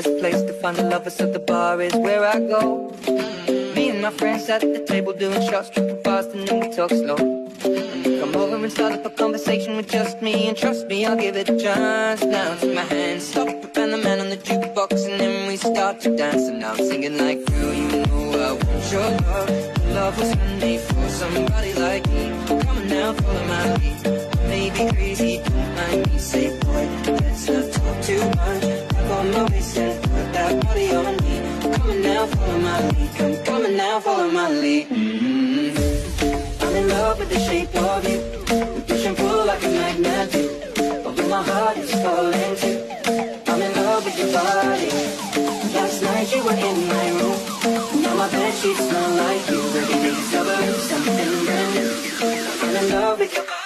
best place to find the lovers, so the bar is where I go. Me and my friends at the table doing shots, tripping fast and then we talk slow. Come over and start up a conversation with just me, and trust me, I'll give it a chance. Now take my hand, stop it, and the man on the jukebox, and then we start to dance. And now I'm singing like, girl, you know I want your love. Love was handmade for somebody like me. Come on now, follow my lead. Maybe crazy, don't mind me. Say, boy, let's not talk too much. Grab on my waist and put that body on me. Come on now, follow my lead. Come on now, follow my lead. I'm in love with the shape of you. We push and pull like a magnet do. Although my heart is falling too. I'm in love with your body. Last night you were in my room. Now my bedsheets smell like you. Every day discovering something brand new. I'm in love with your body.